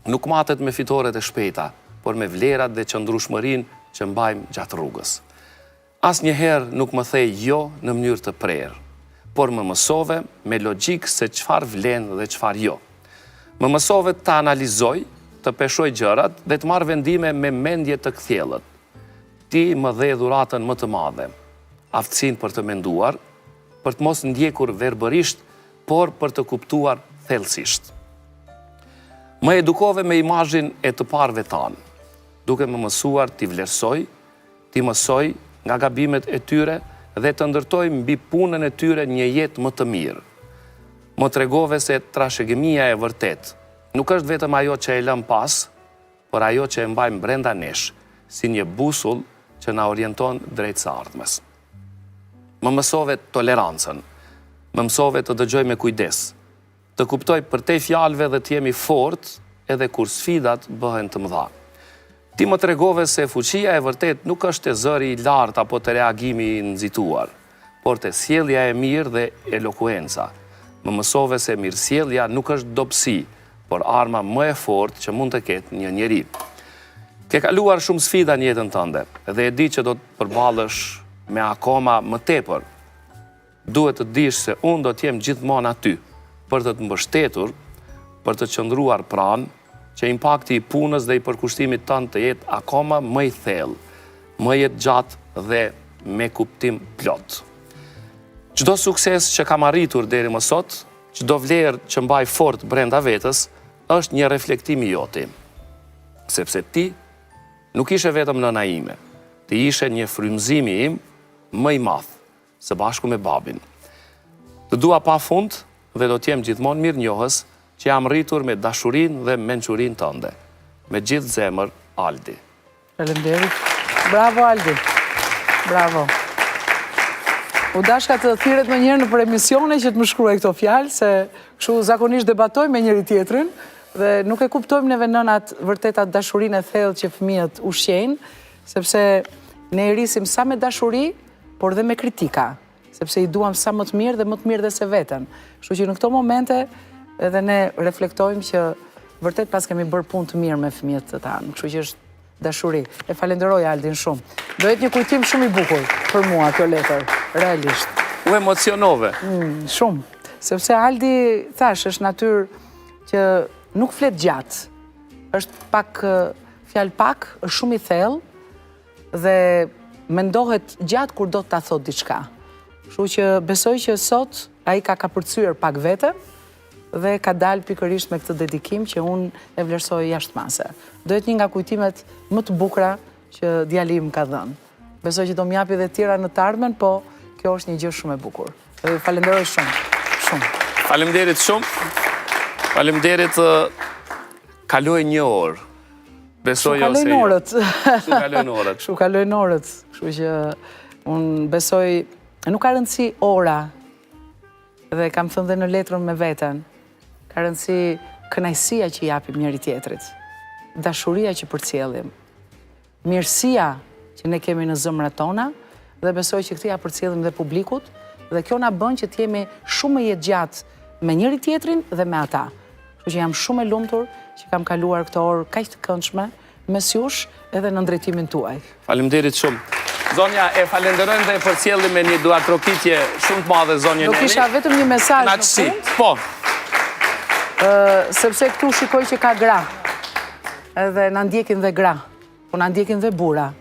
nuk matet me fitoret e shpejta, por me vlerat dhe qëndrueshmërinë që mbajmë gjatë rrugës. Asnjëherë nuk më thej jo në mënyrë të prerë, por më mësove me logjik se çfarë vlen dhe çfarë jo. Më mësove të analizoj, të peshoj gjërat dhe të marr vendime me mendje të kthjellët. Ti më dhe dhuratën më të madhe, aftësinë për të menduar, për të mos ndjekur verbërisht, por për të kuptuar thellësisht. Më edukove me imazhin e të parëve tanë, duke më mësuar t'i vlerësoj, t'i mësoj nga gabimet e tyre dhe të ndërtoj mbi punën e tyre një jetë më të mirë. Më tregove se trashëgimia e vërtet nuk është vetëm ajo që e lëm pas, por ajo që e mbajmë brenda nesh, si një busull që na orienton drejt së ardhmes. Më mësove tolerancën, më mësove të dëgjoj me kujdes, të kuptoj përtej fjalëve dhe të jemi fort edhe kur sfidat bëhen të mëdha. Ti më tregove se fuqia e vërtet nuk është te zëri i lartë apo te reagimi i nxituar, por te sjellja e mirë dhe elokuenca. Më mësove se mirësjellja nuk është dobësi, por arma më e fortë që mund të ketë një njeri. Ke kaluar shumë sfida në jetën tënde dhe e di që do të përballesh me akoma më tepër. Duhet të dish se unë do të jem gjithmonë aty për të të mbështetur, për të qëndruar pranë, që impakti i punës dhe i përkushtimit tënd të jetë akoma më i thellë, më jetë gjatë dhe me kuptim plot. Çdo sukses që kam arritur deri më sot, çdo vlerë që mbaj fort brenda vetës, është një reflektim i joti. Sepse ti nuk ishe vetëm nëna ime, ti ishe një frymëzim im më i madh, së bashku me babin. Të dua pafund dhe do t'jem gjithmonë mirënjohës që jam rritur me dashurinë dhe mençurinë tënde. Me gjithë zemër, Aldi. Faleminderit. Bravo, Aldi. Bravo. U dashka të thirret më njërë në për emisione që të më shkruaj këto fjalë, se kështu zakonisht debatoj me njëri tjetrin, dhe nuk e kuptojmë neve nënat vërtet atë dashurinë e thellë që fëmijët ushqejnë, sepse ne i rrisim sa me dashuri, por dhe me kritika, sepse i duam sa më të mirë dhe se veten. Kështu që në këto momente edhe ne reflektojmë që vërtet pas kemi bërë punë të mirë me fëmijët të tanë. Kështu që është dashuri. E falenderoj Aldin shumë. Do jetë një kujtim shumë i bukur për mua kjo letër, realisht. U emocionove. Shumë. Sepse Aldi, thash, është natyrë që nuk flet gjatë. Është pak fjalë pak, është shumë i thellë dhe mendohet gjatë kur do ta thotë diçka. Kështu që besoj që sot ai ka kapërcyer pak veten dhe ka dalë pikërisht me këtë dedikim që unë e vlerësoj jashtëmase. Do jetë një nga kujtimet më të bukura që djali im ka dhënë. Besoj që do m'japi edhe tjera në të ardhmen, po kjo është një gjë shumë e bukur. Dhe falenderoj shumë. Shumë. Faleminderit shumë. Faleminderit, kaloi një orë. Besoj ose jo. Shu kalojnë orët. Shu kalojnë orët. Kështu që unë besoj, nuk ka rëndësi ora, dhe kam thënë dhe në letrën me veten, ka rëndësi kënaqësia që japim njëri tjetrit, dashuria që përcjellim, mirësia që ne kemi në zemrat tona, dhe besoj që këtë ja përcjellim dhe publikut, dhe kjo na bën që të jemi shumë më jetëgjatë me njëri tjetrin dhe me ata. Kështu që jam shumë e lumtur që kam kaluar këto orë kaq të këndshme mes jush edhe në drejtimin tuaj. Faleminderit shumë. Zonja, e falenderojmë dhe përcjellim me një duartrokitje shumë të madhe zonjën Neni. Do kisha vetëm një mesazh në fund. Po. Sepse këtu shikoj që ka gra. Edhe na ndjekin dhe gra, po na ndjekin dhe bura.